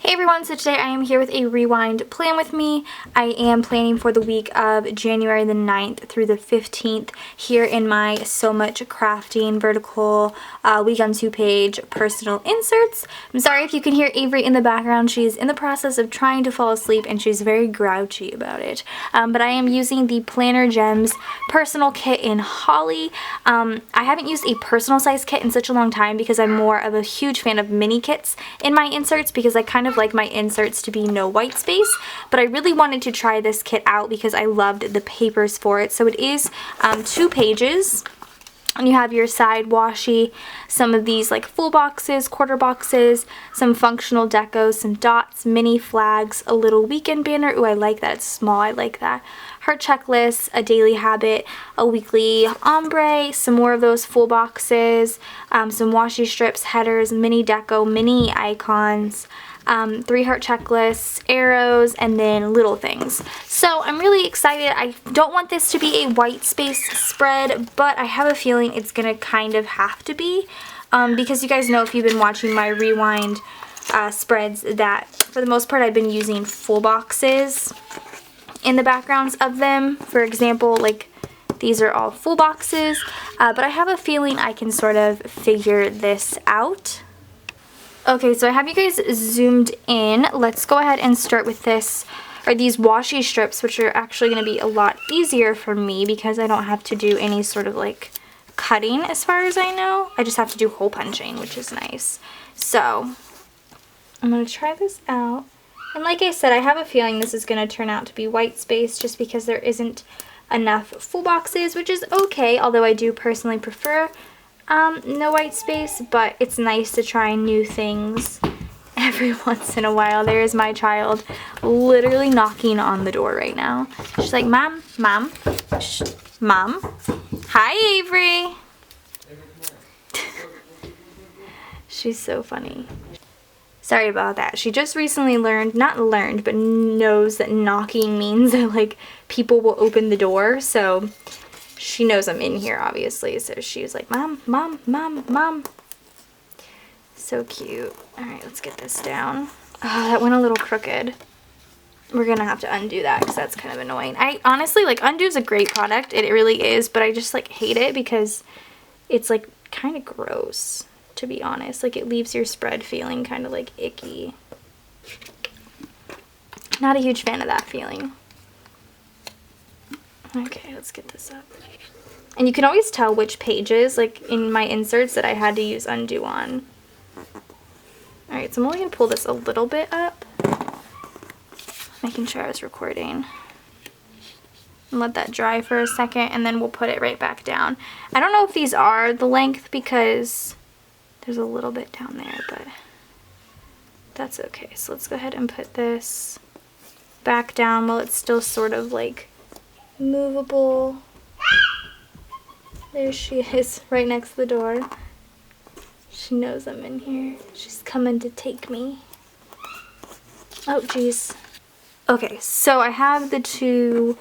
Hey everyone, so today I am here with a rewind plan with me. I am planning for the week of January the 9th through the 15th here in my SewMuchCrafting vertical week on 2-page personal inserts. I'm sorry if you can hear Avery in the background. She's in the process of trying to fall asleep and she's very grouchy about it. But I am using the PlannerGems personal kit in Holly. I haven't used a personal size kit in such a long time because I'm more of a huge fan of mini kits in my inserts because I kind of like my inserts to be no white space, but I really wanted to try this kit out because I loved the papers for it. So it is 2 pages. And you have your side washi, some of these like full boxes, quarter boxes, some functional decos, some dots, mini flags, a little weekend banner. Ooh, I like that. It's small. I like that. Heart checklist, a daily habit, a weekly ombre, some more of those full boxes, some washi strips, headers, mini deco, mini icons, 3 heart checklists, arrows, and then little things. So I'm really excited. I don't want this to be a white space spread, but I have a feeling it's gonna kind of have to be because you guys know if you've been watching my rewind spreads that for the most part I've been using full boxes in the backgrounds of them. For example, like these are all full boxes, but I have a feeling I can sort of figure this out. Okay, so I have you guys zoomed in. Let's go ahead and start with this, or these washi strips, which are actually going to be a lot easier for me because I don't have to do any sort of like cutting as far as I know. I just have to do hole punching, which is nice. So I'm going to try this out. And like I said, I have a feeling this is going to turn out to be white space just because there isn't enough full boxes, which is okay, although I do personally prefer no white space, but it's nice to try new things every once in a while. There is my child literally knocking on the door right now. She's like, Mom, Mom, shh, Mom. Hi, Avery. She's so funny. Sorry about that. She just recently not learned, but knows that knocking means that like people will open the door, so she knows I'm in here, obviously, so she was like, Mom, Mom, Mom, Mom. So cute. Alright, let's get this down. Oh, that went a little crooked. We're gonna have to undo that because that's kind of annoying. I honestly, like, Undo is a great product. It really is, but I just, like, hate it because it's, like, kind of gross, to be honest. Like, it leaves your spread feeling kind of, like, icky. Not a huge fan of that feeling. Okay, let's get this up. And you can always tell which pages, like in my inserts, that I had to use undo on. Alright, so I'm only going to pull this a little bit up. Making sure I was recording. And let that dry for a second, and then we'll put it right back down. I don't know if these are the length because there's a little bit down there, but that's okay. So let's go ahead and put this back down while it's still sort of like movable. There she is, right next to the door. She knows I'm in here. She's coming to take me. Oh, jeez. Okay, so I have the 2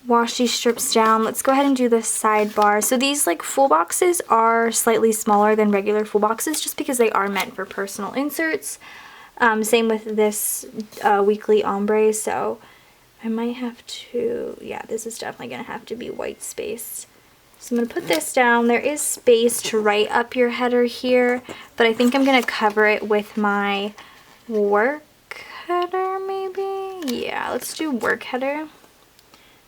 washi strips down. Let's go ahead and do the sidebar. So these like full boxes are slightly smaller than regular full boxes just because they are meant for personal inserts. Same with this weekly ombre, so I might have to, yeah, this is definitely going to have to be white space. So I'm going to put this down. There is space to write up your header here, but I think I'm going to cover it with my work header maybe? Yeah, let's do work header.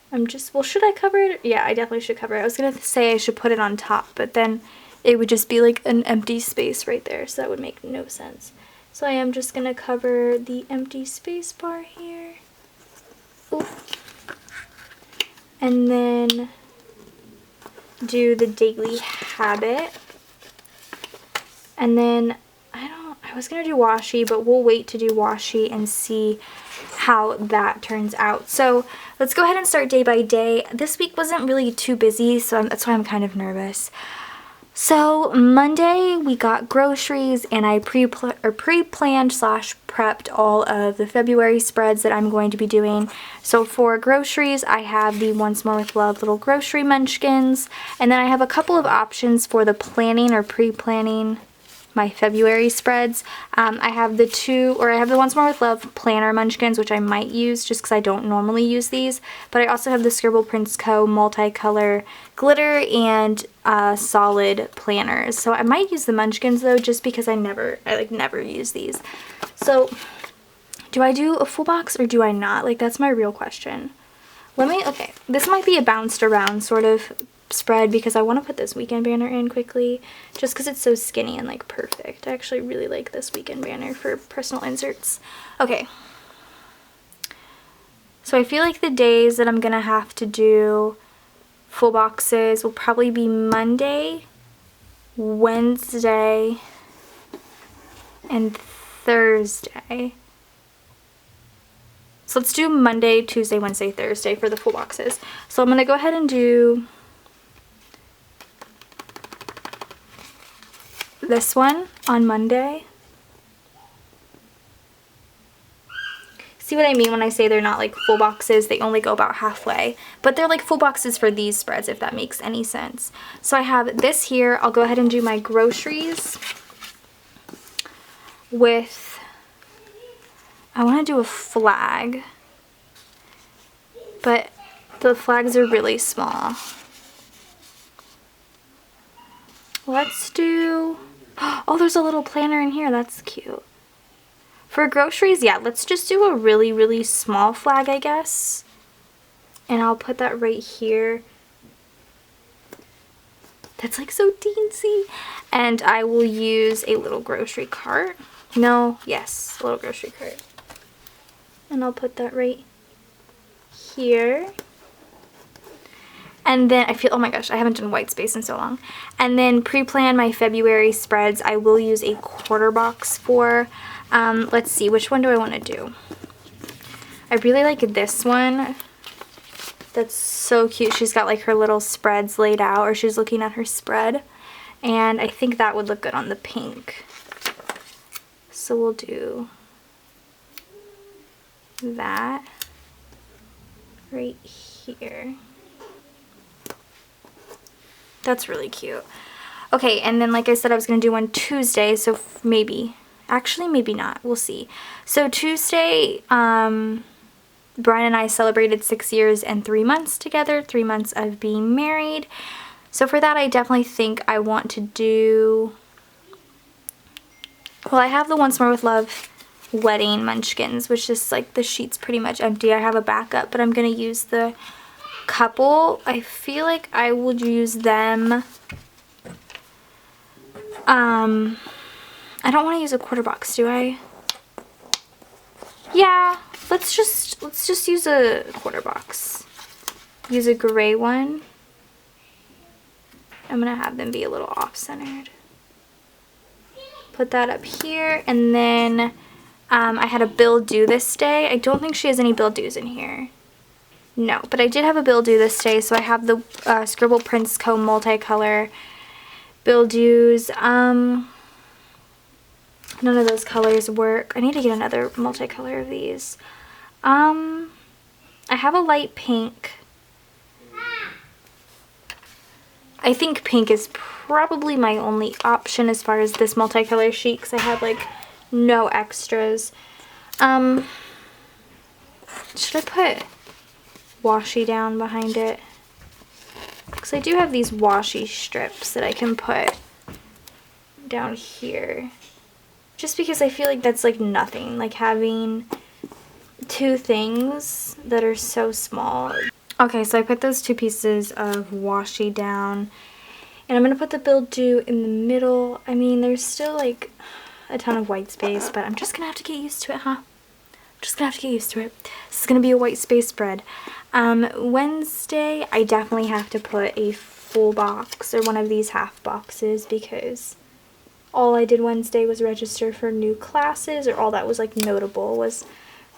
Well, should I cover it? Yeah, I definitely should cover it. I was going to say I should put it on top, but then it would just be like an empty space right there, so that would make no sense. So I am just going to cover the empty space bar here. Ooh. And then do the daily habit. And then I was gonna do washi, but we'll wait to do washi and see how that turns out. So let's go ahead and start day by day. This week wasn't really too busy, so that's why I'm kind of nervous. So Monday we got groceries, and I pre-planned / prepped all of the February spreads that I'm going to be doing. So for groceries, I have the Once More with Love little grocery munchkins, and then I have a couple of options for the planning or pre-planning my February spreads. I have the Once More with Love Planner Munchkins, which I might use just because I don't normally use these. But I also have the Scribble Prints Co. multicolor glitter and solid planners. So I might use the Munchkins though, just because I never use these. So do I do a full box or do I not? Like, that's my real question. Okay, this might be a bounced around sort of spread because I want to put this weekend banner in quickly just because it's so skinny and like perfect. I actually really like this weekend banner for personal inserts. Okay, so I feel like the days that I'm gonna have to do full boxes will probably be Monday, Wednesday, and Thursday. So let's do Monday, Tuesday, Wednesday, Thursday for the full boxes. So I'm gonna go ahead and do this one on Monday. See what I mean when I say they're not like full boxes? They only go about halfway, but they're like full boxes for these spreads, if that makes any sense. So I have this here. I'll go ahead and do my groceries with, I want to do a flag, but the flags are really small. Let's do, oh, there's a little planner in here. That's cute. For groceries, yeah, let's just do a really, really small flag, I guess. And I'll put that right here. That's like so teensy. And I will use a little grocery cart. No, yes, a little grocery cart. And I'll put that right here. And then I feel, oh my gosh, I haven't done white space in so long. And then pre-plan my February spreads. I will use a quarter box for. Let's see, which one do I want to do? I really like this one. That's so cute. She's got like her little spreads laid out, or she's looking at her spread. And I think that would look good on the pink. So we'll do that right here. That's really cute. Okay, and then like I said, I was going to do one Tuesday, so maybe. Actually, maybe not. We'll see. So Tuesday, Brian and I celebrated 6 years and 3 months together, 3 months of being married. So for that, I definitely think I want to do, well, I have the Once More with Love wedding munchkins, which is like the sheet's pretty much empty. I have a backup, but I'm going to use the couple. I feel like I would use them. I don't want to use a quarter box, do I? Yeah, let's just use a quarter box. Use a gray one. I'm gonna have them be a little off-centered. Put that up here, and then I had a bill due this day. I don't think she has any bill dues in here. No, but I did have a bill due this day, so I have the Scribble Prints Co. multicolor bill dues. None of those colors work. I need to get another multicolor of these. I have a light pink. I think pink is probably my only option as far as this multicolor sheet, because I have like no extras. Should I put washi down behind it? Because I do have these washi strips that I can put down here. Just because I feel like that's like nothing, like having two things that are so small. Okay, so I put those two pieces of washi down, and I'm going to put the bill due in the middle. I mean, there's still like a ton of white space, but I'm just going to have to get used to it, huh? Just going to have to get used to it. This is going to be a white space spread. Wednesday, I definitely have to put a full box or one of these half boxes, because all I did Wednesday was register for new classes, or all that was like notable was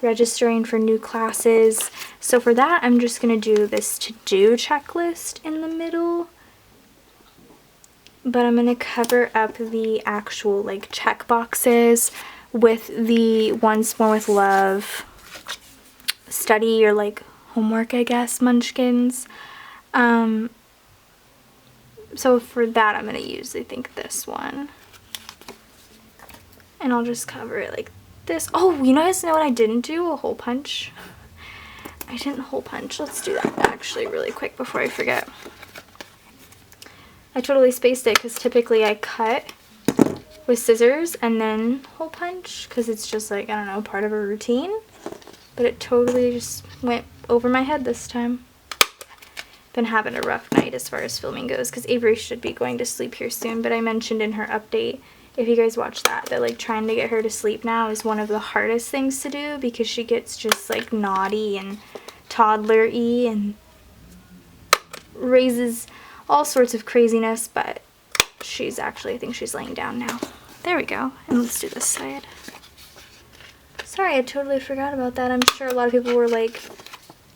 registering for new classes. So for that, I'm just going to do this to-do checklist in the middle. But I'm going to cover up the actual like check boxes with the Once More with Love study or like homework, I guess, munchkins. So for that, I'm going to use, I think, this one. And I'll just cover it like this. Oh, you guys know what I didn't do? A hole punch. I didn't hole punch. Let's do that actually really quick before I forget. I totally spaced it because typically I cut with scissors and then hole punch because it's just like, I don't know, part of a routine. But it totally just went over my head this time. Been having a rough night as far as filming goes because Avery should be going to sleep here soon, but I mentioned in her update, if you guys watch that like trying to get her to sleep now is one of the hardest things to do because she gets just like naughty and toddler-y and raises all sorts of craziness, but she's actually, I think she's laying down now. There we go. And let's do this side. Sorry, I totally forgot about that. I'm sure a lot of people were like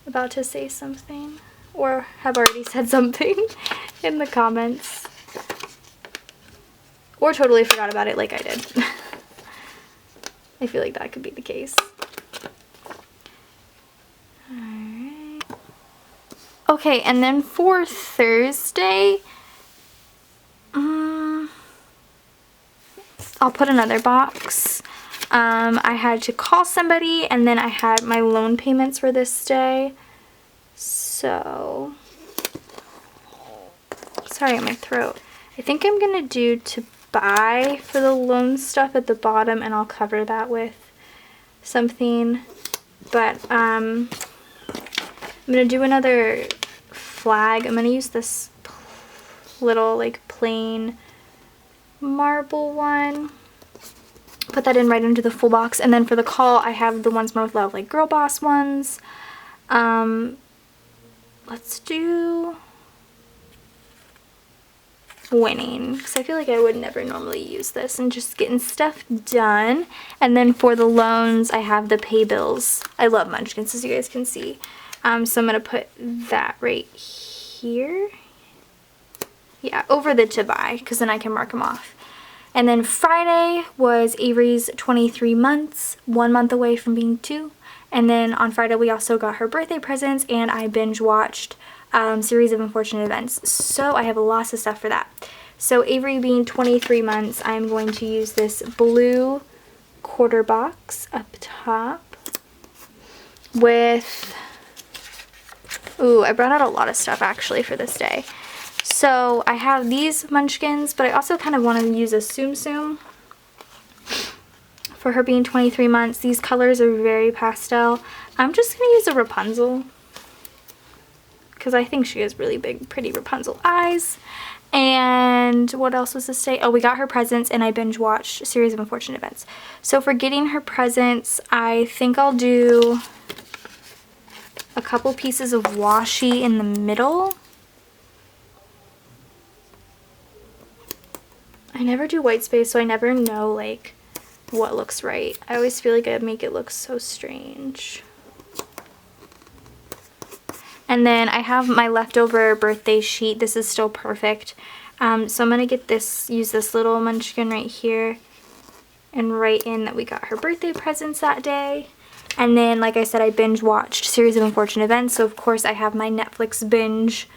about to say something or have already said something in the comments. Or totally forgot about it like I did. I feel like that could be the case. Alright. Okay, and then for Thursday, I'll put another box. I had to call somebody, and then I had my loan payments for this day. So, sorry, my throat. I think I'm gonna do to buy for the loan stuff at the bottom, and I'll cover that with something. But I'm gonna do another flag. I'm gonna use this little like plain marble one. Put that in right into the full box, and then for the call I have the ones more with love, like Girl Boss ones. Let's do winning, because I feel like I would never normally use this, and just getting stuff done. And then for the loans I have the pay bills. I love munchkins, as you guys can see. So I'm gonna put that right here. Yeah, over the to buy, because then I can mark them off. And then Friday was Avery's 23 months, 1 month away from being 2. And then on Friday we also got her birthday presents, and I binge watched Series of Unfortunate Events. So I have lots of stuff for that. So Avery being 23 months, I'm going to use this blue quarter box up top with, ooh, I brought out a lot of stuff actually for this day. So I have these munchkins, but I also kind of want to use a Tsum Tsum for her being 23 months. These colors are very pastel. I'm just going to use a Rapunzel because I think she has really big, pretty Rapunzel eyes. And what else was this day? Oh, we got her presents, and I binge watched Series of Unfortunate Events. So for getting her presents, I think I'll do a couple pieces of washi in the middle. I never do white space, so I never know like what looks right. I always feel like I make it look so strange. And then I have my leftover birthday sheet. This is still perfect. So I'm going to get this, use this little munchkin right here and write in that we got her birthday presents that day. And then, like I said, I binge watched Series of Unfortunate Events. So, of course, I have my Netflix binge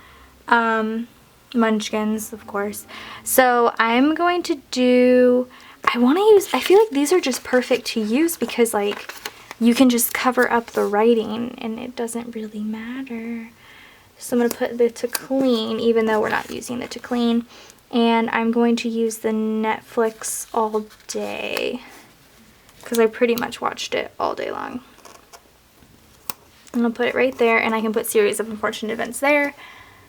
munchkins, of course. So, I'm going to do, I want to use, I feel like these are just perfect to use because, like, you can just cover up the writing and it doesn't really matter. So I'm going to put the to clean, even though we're not using the to clean. And I'm going to use the Netflix all day because I pretty much watched it all day long. I'm going to put it right there, and I can put Series of Unfortunate Events there.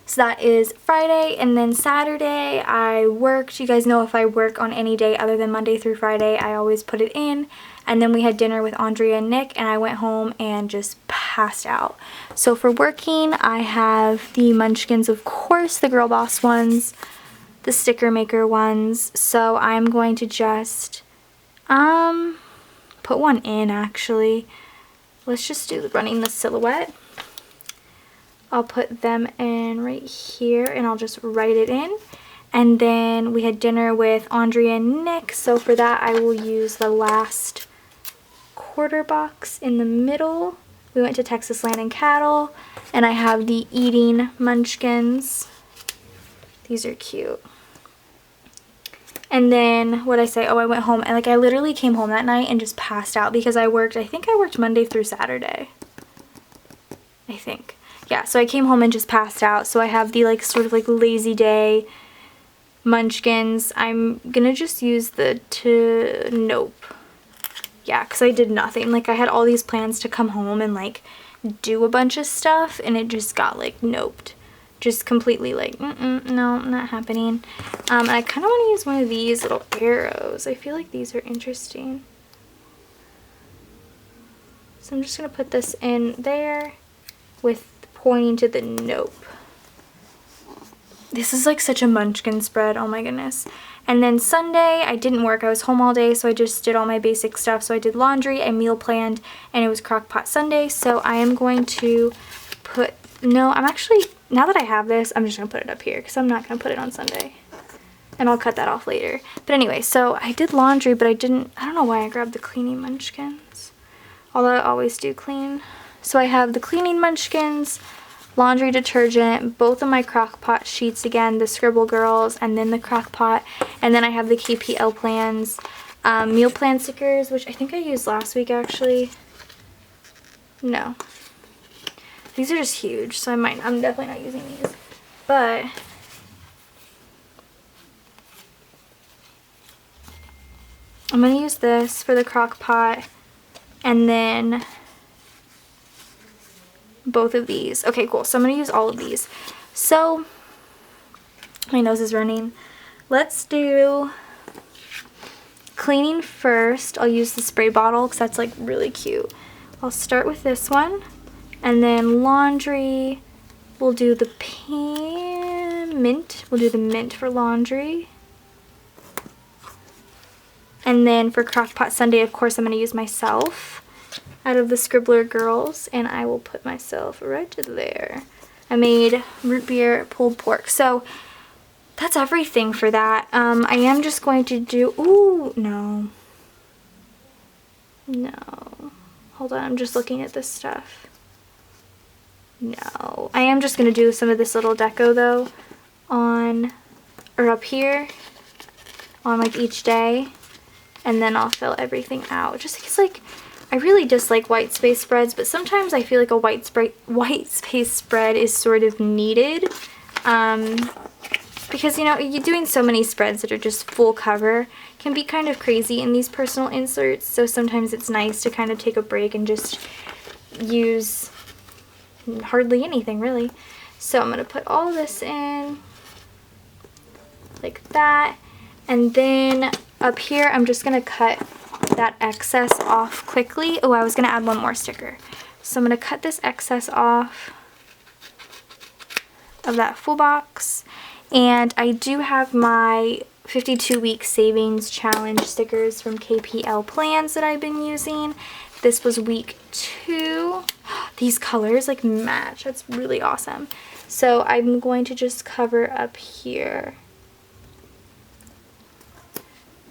So that is Friday. And then Saturday I worked. You guys know if I work on any day other than Monday through Friday, I always put it in. And then we had dinner with Andrea and Nick, and I went home and just passed out. So for working, I have the munchkins, of course, the Girl Boss ones, the sticker maker ones. So I'm going to just put one in, actually. Let's just do running the silhouette. I'll put them in right here, and I'll just write it in. And then we had dinner with Andrea and Nick, so for that I will use the last quarter box in the middle. We went to Texas Land and Cattle, and I have the eating munchkins. These are cute. And then what I say, oh, I went home and like I literally came home that night and just passed out because I think I worked Monday through Saturday. I think. Yeah, so I came home and just passed out. So I have the like sort of like lazy day munchkins. I'm gonna just use the nope. Yeah, because I did nothing. Like I had all these plans to come home and like do a bunch of stuff and it just got like noped. Just completely like, no, not happening. And I kind of want to use one of these little arrows. I feel like these are interesting. So I'm just going to put this in there with pointing to the nope. This is like such a munchkin spread. Oh my goodness. And then Sunday, I didn't work. I was home all day, so I just did all my basic stuff. So I did laundry, I meal planned, and it was Crock-Pot Sunday. So I am going to put, no, I'm actually, now that I have this, I'm just going to put it up here because I'm not going to put it on Sunday. And I'll cut that off later. But anyway, so I did laundry, but I don't know why I grabbed the cleaning munchkins. Although I always do clean. So I have the cleaning munchkins, laundry detergent, both of my Crock-Pot sheets again, the Scribble Girls, and then the Crock-Pot. And then I have the KPL plans, meal plan stickers, which I think I used last week actually. No. These are just huge, so I'm definitely not using these. But I'm going to use this for the Crock-Pot, and then both of these. Okay, cool. So I'm going to use all of these. So my nose is running. Let's do cleaning first. I'll use the spray bottle because that's like really cute. I'll start with this one. And then laundry, we'll do the mint. We'll do the mint for laundry. And then for Crock-Pot Sunday, of course, I'm going to use myself out of the Scribbler Girls. And I will put myself right there. I made root beer pulled pork. So that's everything for that. I am just going to do, ooh, no. No. Hold on, I'm just looking at this stuff. No, I am just going to do some of this little deco though up here on like each day, and then I'll fill everything out just because like I really dislike white space spreads, but sometimes I feel like a white space spread is sort of needed because you know you're doing so many spreads that are just full cover can be kind of crazy in these personal inserts, so sometimes it's nice to kind of take a break and just use hardly anything really. So I'm going to put all this in like that, and then up here I'm just going to cut that excess off quickly. Oh, I was going to add one more sticker. So I'm going to cut this excess off of that full box, and I do have my 52-week savings challenge stickers from KPL plans that I've been using. This was week 2. These colors like match. That's really awesome. So I'm going to just cover up here.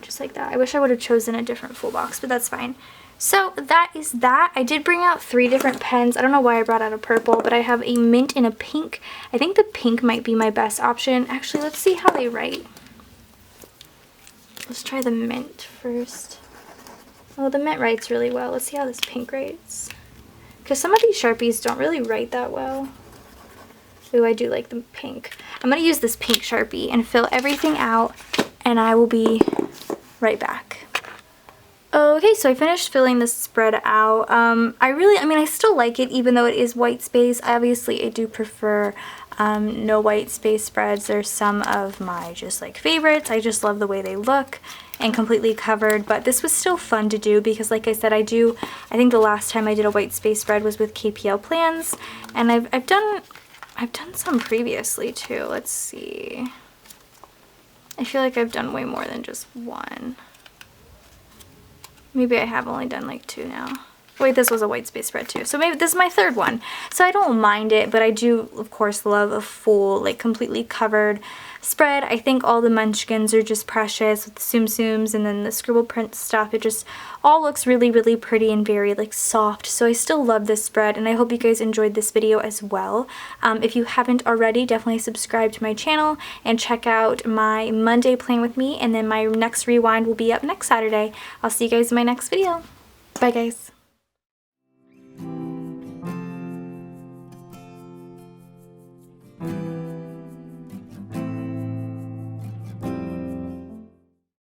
Just like that. I wish I would have chosen a different full box, but that's fine. So that is that. I did bring out 3 different pens. I don't know why I brought out a purple, but I have a mint and a pink. I think the pink might be my best option. Actually, let's see how they write. Let's try the mint first. Oh, the mint writes really well. Let's see how this pink writes. Because some of these Sharpies don't really write that well. Ooh, I do like the pink. I'm going to use this pink Sharpie and fill everything out, and I will be right back. Okay, so I finished filling this spread out. I still like it even though it is white space. Obviously, I do prefer no white space spreads. There's some of my just like favorites. I just love the way they look and completely covered, but this was still fun to do because like I said, I think the last time I did a white space spread was with KPL plans, and I've done some previously too. Let's see. I feel like I've done way more than just one. Maybe I have only done like 2 now. Wait, this was a white space spread too. So maybe this is my third one. So I don't mind it, but I do, of course, love a full, like, completely covered spread. I think all the munchkins are just precious with the tsum and then the scribble print stuff. It just all looks really, really pretty and very, like, soft. So I still love this spread, and I hope you guys enjoyed this video as well. If you haven't already, definitely subscribe to my channel and check out my Monday plan with me, and then my next rewind will be up next Saturday. I'll see you guys in my next video. Bye, guys.